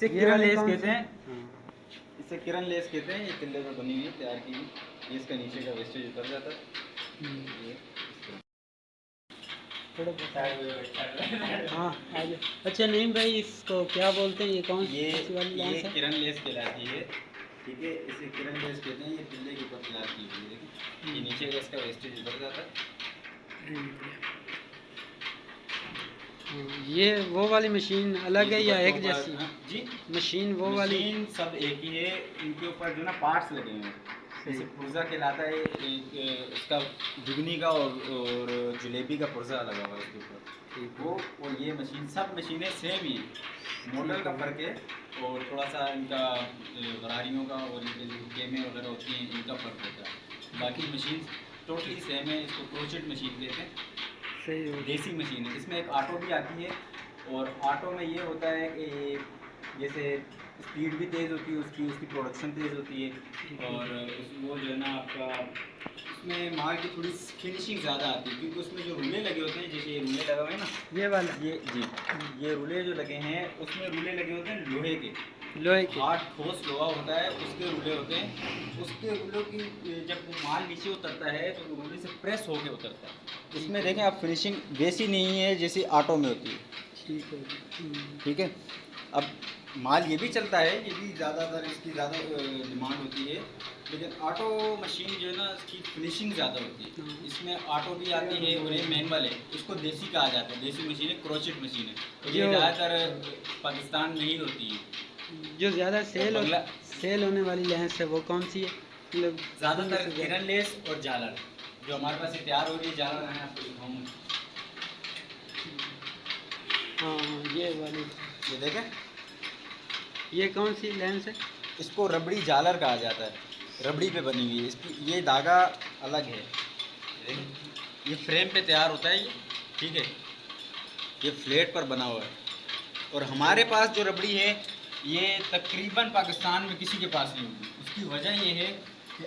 इसे किरण लेस कहते हैं। इसे किरण लेस कहते हैं। ये तिल्ले पर बनी हुई है, तैयार की हुई। ये इसका नीचे का वेस्टेज उतर जाता है। ये हाँ आगे। अच्छा नहीं भाई, इसको क्या बोलते हैं, ये कौन ये सी वाली लेंस है? किरण लेस कहलाती है। ठीक है, इसे किरण लेस कहते हैं। ये तिल्ले के ऊपर तैयार की हुई है। देखिए ये नीचे का इसका वेस्टेज उतर जाता है। ये वो वाली मशीन अलग है या एक जैसी? जी मशीन वो वाली मशीन सब एक ही है। इनके ऊपर जो ना पार्ट्स लगे हुए हैं, जैसे पुर्जा कहलाता है एक, इसका जुगनी का और जलेबी का पुर्जा लगा हुआ है इसके ऊपर। ठीक वो और ये मशीन सब मशीनें सेम ही है। मॉडल का फ़र्क है और थोड़ा सा इनका गरारियों का और इनके जो केमें वगैरह होती हैं इनका फ़र्क होता है। बाकी मशीन टोटली सेम है। इसको क्रोचेट मशीन कहते हैं। सही देसी मशीन है। इसमें एक ऑटो भी आती है और ऑटो में ये होता है कि जैसे स्पीड भी तेज़ होती है उसकी उसकी प्रोडक्शन तेज़ होती है और वो जो है ना आपका उसमें माल की थोड़ी फिनिशिंग ज़्यादा आती है क्योंकि उसमें जो रूले लगे होते हैं, जैसे ये रूले लगे हुए हैं ना, ये वाला ये जी ये रूले जो लगे हैं उसमें रूले लगे होते हैं लोहे के। लोहे के हार्ड ठोस लोहा होता है, उसके रूले होते हैं। उसके रूलों की जब वो माल नीचे उतरता है तो रूले से प्रेस होके उतरता है। इसमें देखें आप फिनिशिंग वैसी नहीं है जैसी ऑटो में होती है। ठीक है। ठीक है, अब माल ये भी चलता है, ये भी ज़्यादातर इसकी ज़्यादा डिमांड होती है, लेकिन ऑटो मशीन जो है ना इसकी फिनिशिंग ज़्यादा होती है। इसमें ऑटो भी आती है और ये मैनुअल है। इसको देसी कहा जाता है। देसी मशीन है, क्रोचेट मशीन है। ये ज़्यादातर पाकिस्तान में ही होती है। जो ज़्यादा सेल होने वाली लेंस है वो कौन सी है? मतलब ज़्यादातर किरण लेस और झालर जो हमारे पास ये तैयार हो रही है। झालर है आपको दिखाऊंगा। हाँ ये वाली, ये देखें, ये कौन सी लेंस है? इसको रबड़ी झालर कहा जाता है। रबड़ी पे बनी हुई है। इसकी ये धागा अलग है। ये फ्रेम पे तैयार होता है ये। ठीक है, ये फ्लेट पर बना हुआ है। और हमारे पास जो रबड़ी है ये तकरीबन पाकिस्तान में किसी के पास नहीं होगी। उसकी वजह ये है कि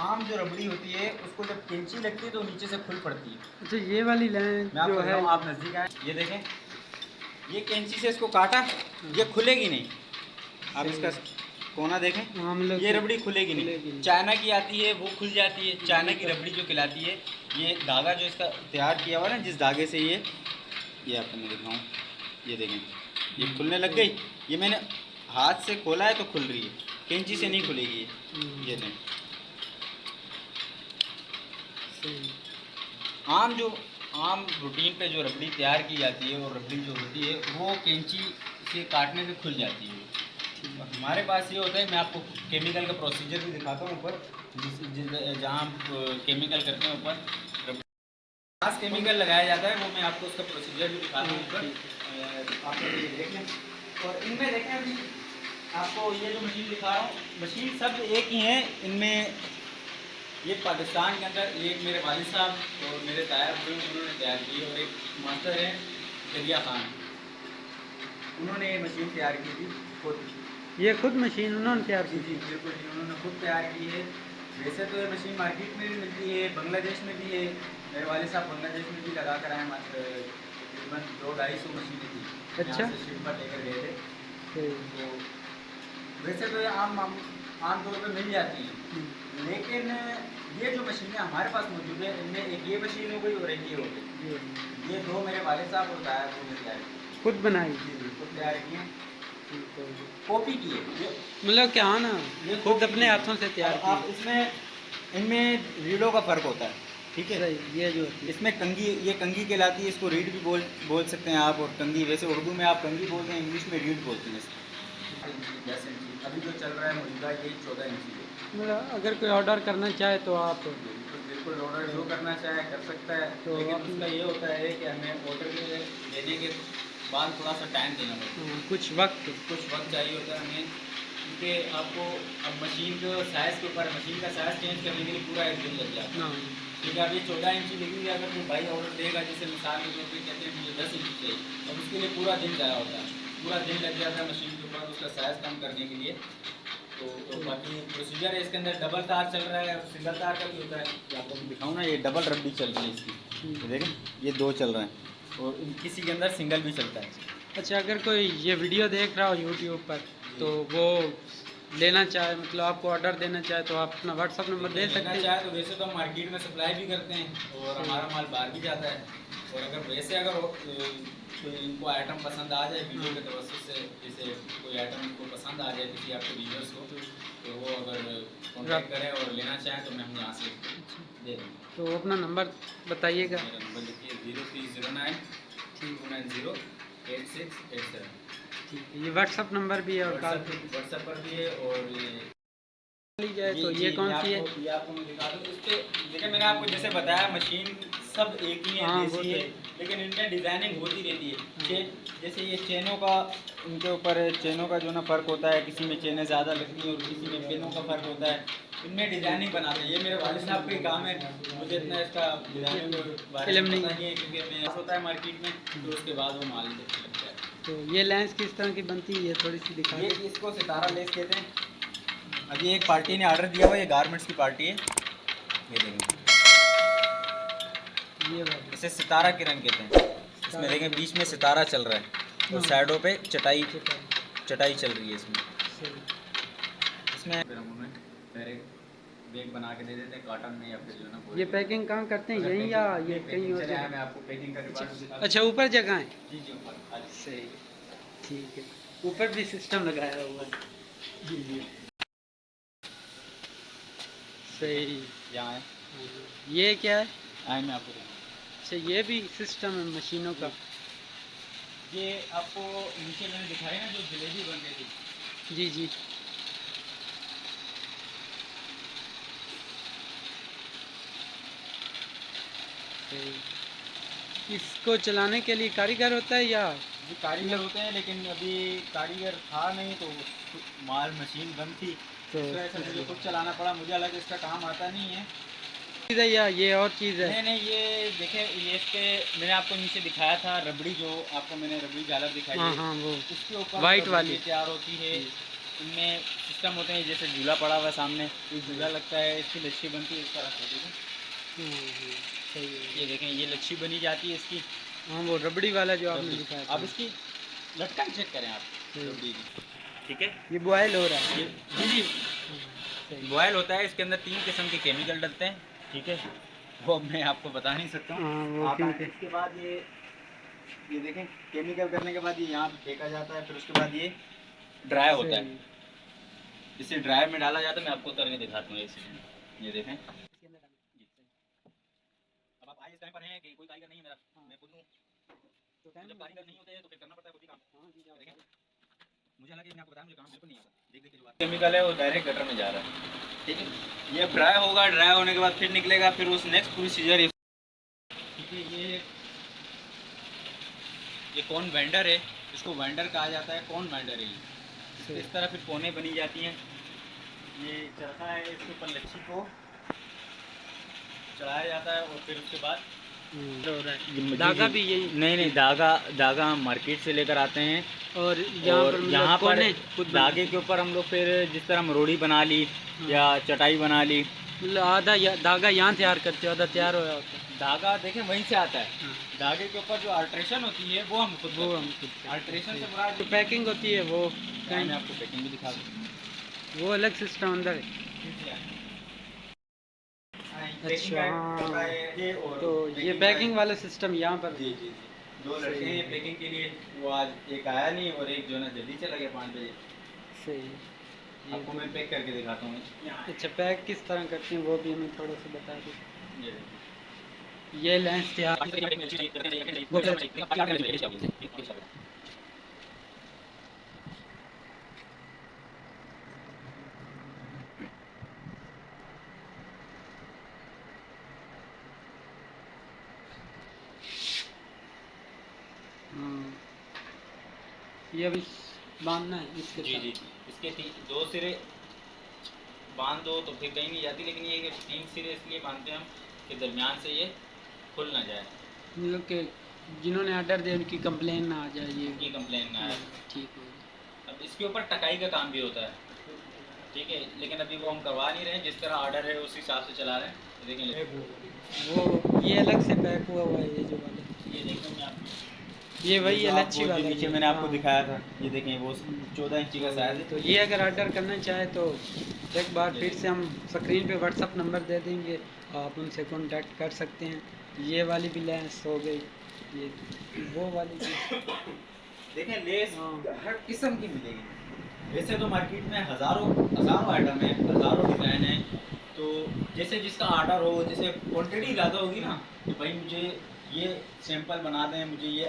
आम जो रबड़ी होती है उसको जब कैंची लगती है तो नीचे से खुल पड़ती है। अच्छा ये वाली लेंस मैं आपको जो है, आप नज़दीक आए, ये देखें, ये कैंची से इसको काटा, ये खुलेगी नहीं। आप इसका कोना देखें, हम लोग ये रबड़ी खुलेगी नहीं। चाइना की आती है वो खुल जाती है। चाइना की रबड़ी जो कहलाती है, ये धागा जो इसका तैयार किया हुआ है ना, जिस धागे से ये आपको मैं दिखाऊँ, ये देखें, ये खुलने लग गई। ये मैंने हाथ से खोला है तो खुल रही है, कैंची से नहीं खुलेगी ये देखें। आम रूटीन पे जो रबड़ी तैयार की जाती है और रबड़ी जो होती है वो कैंची से काटने से खुल जाती है। हमारे पास ये होता है, मैं आपको केमिकल का प्रोसीजर भी दिखाता हूँ ऊपर, जहाँ केमिकल करते हैं ऊपर खास केमिकल लगाया जाता है, वो मैं आपको उसका प्रोसीजर भी दिखाता हूँ ऊपर। आप ये देख लें और इनमें देखें अभी आपको ये जो मशीन दिखा रहा हूँ, मशीन सब एक ही है। इनमें ये पाकिस्तान के अंदर एक मेरे वालिद साहब और मेरे ताया उन्होंने तैयार की और एक मास्टर है दरिया खान, उन्होंने ये मशीन तैयार की थी खुद। ये खुद मशीन उन्होंने तैयार की? जी बिल्कुल जी, उन्होंने खुद तैयार की है। वैसे तो ये मशीन मार्केट में भी मिलती है, बांग्लादेश में भी है। मेरे वाले साहब बांग्लादेश में भी लगा कर आए। तकरीबन 200-250 मशीनें थी। अच्छा, शिप पर लेकर गए थे। तो वैसे तो ये आम तौर पर मिल जाती हैं, लेकिन ये जो मशीनें हमारे पास मौजूद है इनमें एक ये मशीन हो गई और एक ये हो गई। ये दो मेरे वाले साहब और ताया ने तैयार की, खुद बनाई? खुद तैयार की है, कॉपी की है। मतलब क्या ना, ये खुद अपने हाथों से तैयार की। आप इसमें इनमें रीढ़ों का फ़र्क होता है। ठीक है, ये जो इसमें कंगी, ये कंगी कहलाती है। इसको रीढ़ भी बोल सकते हैं आप, और कंगी वैसे उर्दू में आप कंगी बोलते हैं, इंग्लिश में रीढ़ बोलते हैं। 10 इंची अभी जो चल रहा है मौजूदा, ये 14 इंची है। मतलब अगर कोई ऑर्डर करना चाहे तो आप बिल्कुल ऑर्डर जो करना चाहे कर सकता है। तो लेकिन उसका ये होता है कि हमें ऑर्डर देने के बाद थोड़ा सा टाइम देना पड़ता है, कुछ वक्त चाहिए होता है हमें, क्योंकि आपको अब मशीन के साइज़ के ऊपर, मशीन का साइज़ चेंज करने के लिए पूरा एक दिन लग जाता है। ठीक है, अभी 14 इंची लगी हुई, अगर कोई भाई ऑर्डर देगा, जैसे मिसाल के तौर पर कहते हैं मुझे 10 इंची चाहिए, अब उसके लिए पूरा दिन ज़ाया होता है, पूरा दिन लग जाता है मशीन के ऊपर उसका साइज़ कम करने के लिए। तो बाकी प्रोसीजर है इसके अंदर। डबल तार चल रहा है और सिंगल तार का भी होता है। ये आपको दिखाऊँ ना, ये डबल रबड़ी चल रही है इसकी, ये देखें, ये दो चल रहे हैं और किसी के अंदर सिंगल भी चलता है। अच्छा, अगर कोई ये वीडियो देख रहा हो यूट्यूब पर तो वो लेना चाहे, मतलब आपको ऑर्डर देना चाहे, तो आप अपना व्हाट्सअप नंबर दे सकते लेना हैं? चाहे तो वैसे तो हम मार्केट में सप्लाई भी करते हैं और हमारा माल बाहर भी जाता है। और अगर वैसे अगर कोई इनको आइटम पसंद आ जाए वीडियो के तवज्जुह से, जैसे कोई आइटम इनको पसंद आ जाए किसी आपके व्यूअर्स को, तो वो अगर कॉन्टैक्ट करें और लेना चाहें तो मैं हम यहाँ से दे देंगे। तो अपना नंबर बताइएगा। मेरा नंबर लिखिए 0309 ठीक 290 8687। ठीक है, ये व्हाट्सअप नंबर भी है और कॉल व्हाट्सएप पर भी है। और ये ली जाए जी तो जी ये कौन सी है? ये आपको मैं दिखा दूँ। इस पर देखिए मैंने आपको जैसे बताया मशीन सब एक ही है, हाँ, वो देसी तो है, लेकिन इनमें डिज़ाइनिंग होती रहती है। हाँ। चेन जैसे ये चेनों का, इनके ऊपर चेनों का जो ना फ़र्क होता है, किसी में चेनें ज़्यादा लगती हैं और किसी में पिनों का फ़र्क होता है। इनमें डिज़ाइनिंग बनाते हैं, ये मेरे वालिद साहब का ही काम है। मुझे इतना इसका डिज़ाइनिंग के बारे में पता नहीं है क्योंकि मैं होता है मार्केट में, तो उसके बाद वो माल लगता है। तो ये लेंस किस तरह की बनती है, ये थोड़ी सी दिखा ये दें। इसको सितारा लेस कहते हैं। अभी एक पार्टी ने ऑर्डर दिया हुआ, ये गारमेंट्स की पार्टी है, ये देखेंगे, ये वाली इसे सितारा किरण कहते हैं। इसमें देखें बीच में सितारा चल रहा है और साइडों पे चटाई चटाई चल रही है इसमें। इसमें फिर हम उन्हें डायरेक्ट बैग बना के दे देते हैं कॉटन में या फिर जो ना। ये पैकिंग कहाँ करते हैं, यहीं या ये कहीं और चले जगह? मैं आपको पैकिंग का डिपार्टमेंट दिखा दूं। अच्छा, ऊपर जगह है। जी जी ऊपर सही, ठीक है, ऊपर भी सिस्टम लगाया हुआ है। जी जी सही। यहाँ है, ये क्या है? आए मैं आपको दिखाऊं। अच्छा, ये भी सिस्टम है मशीनों का। ये आपको नीचे मैंने दिखाई ना जो जलेबी बन रही थी, जी जी। सही। इसको चलाने के लिए कारीगर होता है या? जी कारीगर होते हैं, लेकिन अभी कारीगर था नहीं तो माल मशीन बंद थी, तो इस वजह से मुझे खुद चलाना पड़ा। मुझे अलग इसका काम आता नहीं है। चीज़ है या ये और चीज़ है? नहीं नहीं, ये देखें, ये इस पे मैंने आपको नीचे दिखाया था रबड़ी, जो आपको मैंने रबड़ी झालर दिखाई हाँ है, हाँ, वो उसके ऊपर वाइट रबड़ी वाली। तैयार होती है। इनमें सिस्टम होते हैं, जैसे झूला पड़ा हुआ है सामने, एक झूला लगता है, इसकी लच्छी बनती है इस तरह से। सही है। ये देखें, ये लच्छी बनी जाती है इसकी। हाँ, वो रबड़ी वाला जो आपने रबड़ी। दिखाया था। अब इसकी लटकन चेक करें आप रबड़ी की, ठीक है। ये बॉयल हो रहा है। ये जी सही। बॉयल होता है, इसके अंदर 3 किस्म के केमिकल डलते हैं, ठीक है, वो मैं आपको बता नहीं सकता हूँ। हाँ, वो आप क्योंकि इसके बाद ये देखें, केमिकल करने के बाद ये यहाँ फेंका जाता है, फिर उसके बाद ये ड्राई होता है। इसे ड्रायर में डाला जाता है, मैं आपको करके दिखाता हूँ इसे। ये देखें, अब आप आए इस टाइम पर हैं कि कोई कारीगर नहीं है मेरा, मैं खुद हूँ, तो जब कारीगर नहीं होते हैं तो फिर करना पड़ता है खुद ही काम। देखें, मुझे हालांकि मैंने आपको बताया मुझे काम बिल्कुल नहीं आता, देख देख के जो बात केमिकल है वो डायरेक्ट गटर में जा रहा है, ठीक है। ये अब ड्राई होगा, ड्राई होने के बाद फिर निकलेगा, फिर उस नेक्स्ट प्रोसीजर, ठीक है। ये कौन वेंडर है, इसको वेंडर कहा जाता है, कौन वेंडर है ये। इस तरह फिर कोने बनी जाती हैं। ये चरखा है, इसके ऊपर लच्छी को चढ़ाया जाता है और फिर उसके बाद हो रहा है। धागा भी यही? नहीं नहीं, धागा हम मार्केट से लेकर आते हैं। और और यहाँ पर खुद धागे के ऊपर हम लोग फिर जिस तरह हम रोड़ी बना ली या चटाई बना ली, मतलब आधा धागा यहाँ तैयार करते हो, आधा तैयार होया होता है। धागा देखें वहीं से आता है। धागे के ऊपर जो अल्ट्रेशन होती है वो हम खुद अल्ट्रेशन से मुराद जो पैकिंग होती है वो मैं आपको पैकिंग भी दिखा दूँ। वो अलग सिस्टम अंदर है। अच्छा हाँ, तो ये पैकिंग वाला सिस्टम यहाँ पर। जी जी जी, 2 लड़के हैं पैकिंग के लिए, वो आज एक आया नहीं और एक जो है ना जल्दी चला गया 5 बजे। सही। आपको मैं पैक करके दिखाता हूँ। अच्छा, पैक किस तरह करते हैं वो भी हमें थोड़ा सा बता दो। ये ये लेंस तैयार। ये अभी बांधना है इसके जी साथ। जी, इसके 2 सिरे बांध दो तो फिर कहीं नहीं जाती, लेकिन ये 3 सिरे इसलिए बांधते हैं हम कि दरमियान से ये खुल ना जाए, मतलब कि जिन्होंने ऑर्डर दिया उनकी कंप्लेन ना आ जाए, ये उनकी कंप्लेन ना आए। ठीक हो। अब इसके ऊपर टकाई का काम भी होता है, ठीक है, लेकिन अभी वो हम करवा नहीं रहे हैं, जिस तरह ऑर्डर है उस हिसाब से चला रहे हैं। तो देखें वो ये अलग से पैक हुआ हुआ है, ये जो वाला। ये देखें मैं आपको ये वही जो एलएचसी आपको जो वाला नीचे है। मैंने आपको हाँ। दिखाया था, ये देखें वो 14 इंची का साइज है। तो ये अगर ऑर्डर करना चाहे तो एक बार ये फिर देखिए। से हम स्क्रीन पे व्हाट्सअप नंबर दे देंगे, आप उनसे कांटेक्ट कर सकते हैं। ये वाली भी लेंस हो गई, ये वो वाली भी। देखें लेस हाँ। हर किस्म की मिलेगी। वैसे तो मार्केट में हज़ारों हज़ारों आइटम है, हज़ारों डिज़ाइन है। तो जैसे जिसका ऑर्डर हो, जैसे क्वांटिटी ज़्यादा होगी ना, तो भाई मुझे ये सैंपल बना दें, मुझे ये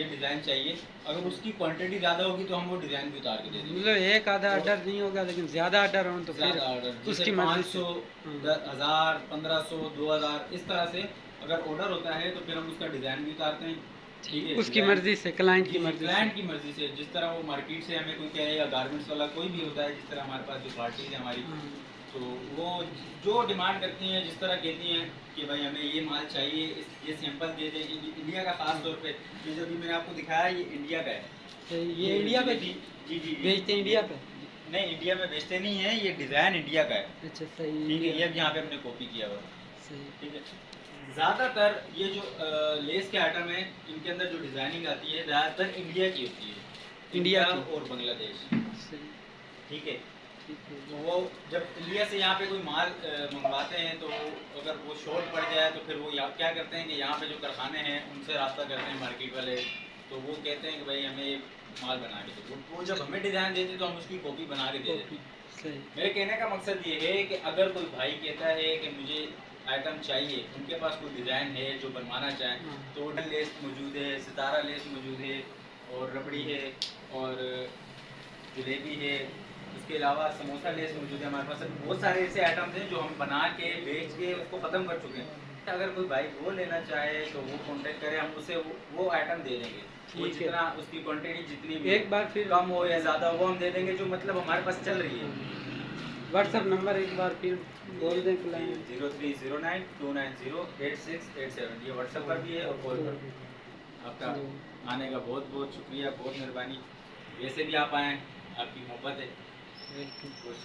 डिज़ाइन चाहिए। अगर उसकी क्वांटिटी ज़्यादा होगी तो हम वो डिज़ाइन भी उतार के दे देंगे। मतलब एक आधा और ऑर्डर नहीं होगा, लेकिन ज़्यादा ऑर्डर हो तो फिर ज़्यादा ऑर्डर जैसे उसकी मर्ज़ी से। 500, हाँ। 1000, 1500, 2000 इस तरह से अगर ऑर्डर होता है तो फिर हम उसका डिज़ाइन भी उतारते हैं। ठीक है, उसकी डिज़ाइन मर्ज़ी से, क्लाइंट की जी मर्ज़ी से। क्लाइंट की मर्ज़ी से, जिस तरह वो मार्केट से हमें कोई कहे या गारमेंट्स वाला कोई भी होता है, जिस तरह हमारे पास जो पार्टीज है हमारी, हाँ। तो वो जो डिमांड करती हैं, जिस तरह कहती हैं कि भाई हमें ये माल चाहिए, ये सैंपल दे दें। इंडिया का ख़ास तौर पे ये जो भी मैंने आपको दिखाया ये इंडिया का है। तो ये इंडिया पे जी जी जी बेचते हैं, इंडिया पे? नहीं, इंडिया में बेचते नहीं है, ये डिज़ाइन इंडिया का है। अच्छा, सही। ठीक है, इंडिया ये भी यहाँ पे हमने कॉपी किया हुआ है। सही। ठीक है, ज़्यादातर ये जो लेस के आइटम है, इनके अंदर जो डिज़ाइनिंग आती है ज़्यादातर इंडिया की होती है, इंडिया इंडिया की। और बांग्लादेश। सही। ठीक है, ठीक है। तो वो जब इंडिया से यहाँ पे कोई माल मंगवाते हैं तो अगर वो शॉर्ट पड़ जाए तो फिर वो क्या करते हैं कि यहाँ पे जो कारखाने हैं उनसे रब्ता करते हैं मार्केट वाले। तो वो कहते हैं कि भाई हमें ये माल बना के दो। वो जब हमें डिज़ाइन देते हैं तो हम उसकी कॉपी बना के दे देते कॉपी। हैं। सही। मेरे कहने का मकसद ये है कि अगर कोई भाई कहता है कि मुझे आइटम चाहिए, उनके पास कोई डिज़ाइन है जो बनवाना चाहें, हाँ। तो वुडन लेस मौजूद है, सितारा लेस मौजूद है, और रबड़ी है, और जलेबी है। उसके अलावा समोसा लेस मौजूद है हमारे पास। बहुत सारे ऐसे आइटम्स हैं जो हम बना के बेच के उसको ख़त्म कर चुके हैं। अगर कोई भाई वो लेना चाहे तो वो कांटेक्ट करे, हम उसे वो आइटम दे देंगे। वो ठीक है। जितना उसकी क्वांटिटी जितनी भी एक बार फिर कम हो या ज़्यादा हो वो हम दे देंगे, जो मतलब हमारे पास चल रही है। व्हाट्सअप नंबर एक बार फिर बोल दें क्लाइंट। 0309290867, ये व्हाट्सएप पर भी है और कॉल पर भी। आपका आने का बहुत बहुत शुक्रिया, बहुत मेहरबानी। वैसे भी आप आएँ, आपकी मोहब्बत है। वेलकम। खुश